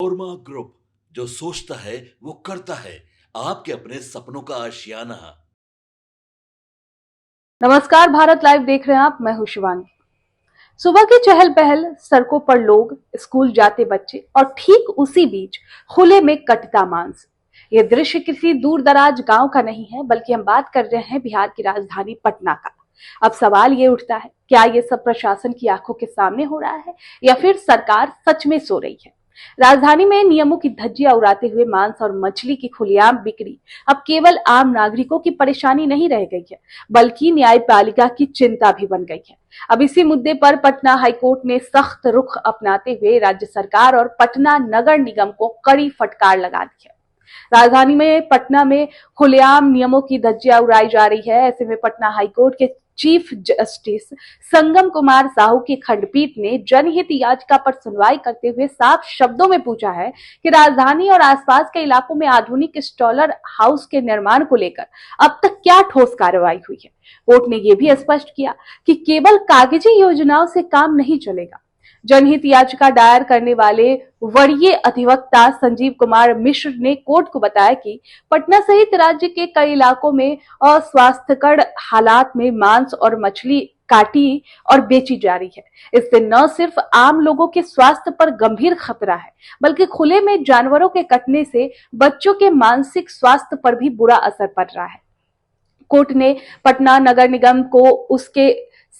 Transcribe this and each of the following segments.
Panorama group, जो सोचता है वो करता है। आपके अपने सपनों का आशियाना। नमस्कार, भारत लाइव देख रहे हैं आप। मैं हूं शिवांगी। सुबह की चहल पहल, सड़कों पर लोग, स्कूल जाते बच्चे और ठीक उसी बीच खुले में कटता मांस। ये दृश्य किसी दूर दराज गांव का नहीं है, बल्कि हम बात कर रहे हैं बिहार की राजधानी पटना का। अब सवाल ये उठता है, क्या ये सब प्रशासन की आंखों के सामने हो रहा है या फिर सरकार सच में सो रही है? राजधानी में नियमों की धज्जियां उड़ाते हुए मांस और मछली की खुलेआम बिक्री अब केवल आम नागरिकों की परेशानी नहीं रह गई है, बल्कि न्यायपालिका की चिंता भी बन गई है। अब इसी मुद्दे पर पटना हाईकोर्ट ने सख्त रुख अपनाते हुए राज्य सरकार और पटना नगर निगम को कड़ी फटकार लगा दी है। राजधानी में पटना में खुलेआम नियमों की धज्जियां उड़ाई जा रही है। ऐसे में पटना हाईकोर्ट के चीफ जस्टिस संगम कुमार साहू की खंडपीठ ने जनहित याचिका पर सुनवाई करते हुए साफ शब्दों में पूछा है कि राजधानी और आसपास के इलाकों में आधुनिक स्टॉलर हाउस के निर्माण को लेकर अब तक क्या ठोस कार्रवाई हुई है। कोर्ट ने यह भी स्पष्ट किया कि केवल कागजी योजनाओं से काम नहीं चलेगा। जनहित याचिका दायर करने वाले वरीय अधिवक्ता संजीव कुमार मिश्र ने कोर्ट को बताया कि पटना सहित राज्य के कई इलाकों में अस्वास्थ्यकर हालात में मांस और मछली काटी और बेची जा रही है। इससे न सिर्फ आम लोगों के स्वास्थ्य पर गंभीर खतरा है, बल्कि खुले में जानवरों के कटने से बच्चों के मानसिक स्वास्थ्य पर भी बुरा असर पड़ रहा है। कोर्ट ने पटना नगर निगम को उसके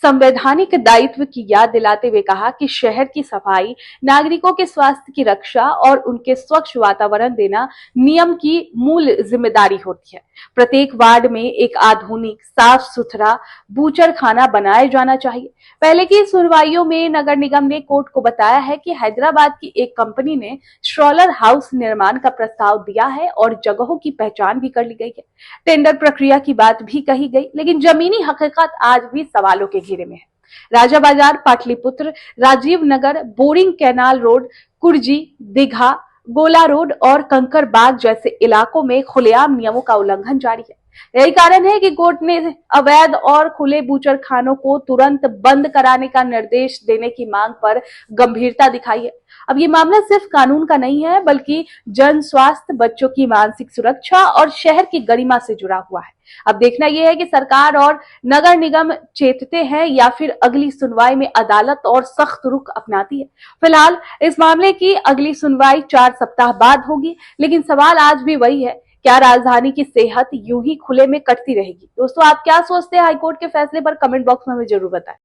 संवैधानिक दायित्व की याद दिलाते हुए कहा कि शहर की सफाई, नागरिकों के स्वास्थ्य की रक्षा और उनके स्वच्छ वातावरण देना नियम की मूल जिम्मेदारी होती है। प्रत्येक वार्ड में एक आधुनिक, साफ सुथरा बूचर खाना बनाया जाना चाहिए। पहले की सुनवाइयों में नगर निगम ने कोर्ट को बताया है कि हैदराबाद की एक कंपनी ने स्ट्रॉलर हाउस निर्माण का प्रस्ताव दिया है और जगहों की पहचान भी कर ली गई है। टेंडर प्रक्रिया की बात भी कही गई, लेकिन जमीनी हकीकत आज भी सवालों के घेरे में है। Raja Bazaar, Pataliputra, Rajiv Nagar, Boring Canal Road, Kurji, Digha, Gola Road और कंकर बाग जैसे इलाकों में खुलेआम नियमों का उल्लंघन जारी है। यही कारण है कि कोर्ट ने अवैध और खुले बूचर खानों को तुरंत बंद कराने का निर्देश देने की मांग पर गंभीरता दिखाई है। अब ये मामला सिर्फ कानून का नहीं है, बल्कि जन स्वास्थ्य, बच्चों की मानसिक सुरक्षा और शहर की गरिमा से जुड़ा हुआ है। अब देखना यह है कि सरकार और नगर निगम चेतते हैं या फिर अगली सुनवाई में अदालत और सख्त रुख अपनाती है। फिलहाल इस मामले की अगली सुनवाई 4 सप्ताह बाद होगी, लेकिन सवाल आज भी वही है, क्या राजधानी की सेहत यूं ही खुले में कटती रहेगी? दोस्तों, आप क्या सोचते हैं हाईकोर्ट के फैसले पर? कमेंट बॉक्स में हमें जरूर बताएं।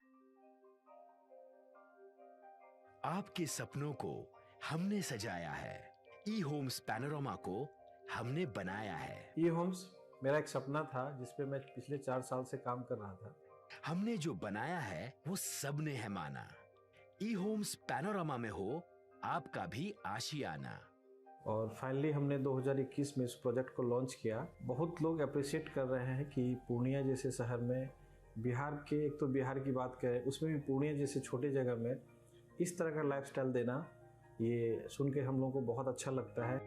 आपके सपनों को हमने सजाया है, ई होम्स पैनोरमा को हमने बनाया है। ई होम्स मेरा एक सपना था जिसपे मैं पिछले 4 साल से काम कर रहा था। हमने जो बनाया है वो सबने है माना। ई होम्स पैनोरमा में हो आपका भी आशियाना। और फाइनली हमने 2021 में इस प्रोजेक्ट को लॉन्च किया। बहुत लोग अप्रिशिएट कर रहे हैं कि पूर्णिया जैसे शहर में, बिहार के, एक तो बिहार की बात करें उसमें भी पूर्णिया जैसे छोटे जगह में इस तरह का लाइफस्टाइल देना, ये सुन के हम लोगों को बहुत अच्छा लगता है।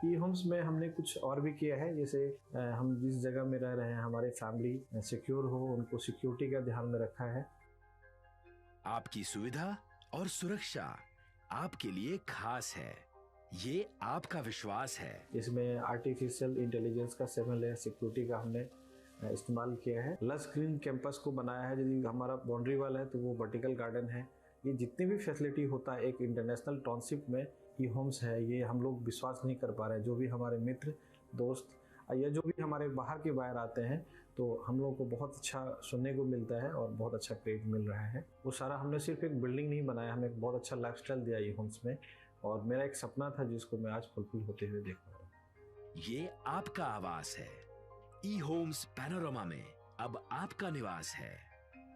ई होम्स में हमने कुछ और भी किया है, जैसे हम जिस जगह में रह रहे हैं हमारे फैमिली सिक्योर हो, उनको सिक्योरिटी का ध्यान में रखा है। आपकी सुविधा और सुरक्षा आपके लिए खास है, ये आपका विश्वास है। इसमें आर्टिफिशियल इंटेलिजेंस का 7 लेयर सिक्योरिटी का हमने इस्तेमाल किया है। लस ग्रीन कैंपस को बनाया है। यदि हमारा बाउंड्री वाल है तो वो वर्टिकल गार्डन है। ये जितनी भी फैसिलिटी होता है एक इंटरनेशनल टाउनशिप में ई होम्स है, ये हम लोग विश्वास नहीं कर पा रहे हैं। जो भी हमारे मित्र, दोस्त या जो भी हमारे बाहर के बाहर आते हैं तो हम लोग को बहुत अच्छा सुनने को मिलता है और बहुत अच्छा क्रेडिट मिल रहा है। वो सारा हमने सिर्फ एक बिल्डिंग नहीं बनाया, हमें एक बहुत अच्छा लाइफस्टाइल दिया ई होम्स में, और मेरा एक सपना था जिसको मैं आज फुलफिल होते हुए देख पा रहा हूँ। ये आपका आवास है। ई होम्स पैनोरमा में अब आपका निवास है।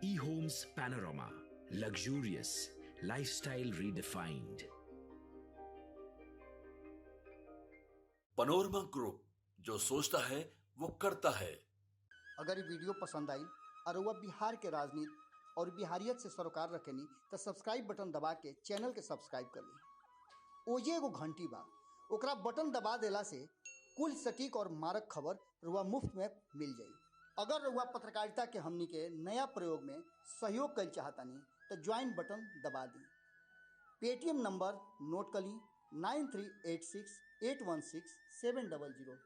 E Homes Panorama, luxurious lifestyle redefined. Panorama group, जो सोचता है वो करता है। अगर ये वीडियो पसंद आई और वह बिहार के राजनीति और बिहारियत से सरोकार रखेनी तो सब्सक्राइब बटन दबा के चैनल के सब्सक्राइब कर ली। ओजे एगो घंटी बा, ओकरा बटन दबा देला से कुल सटीक और मारक खबर रुआ मुफ्त में मिल जाई। अगर रुआ पत्रकारिता के हमनी के नया प्रयोग में सहयोग कर चाहतानी तो ज्वाइन बटन दबा दी। पेटीएम नंबर नोट कर ली 9386816700।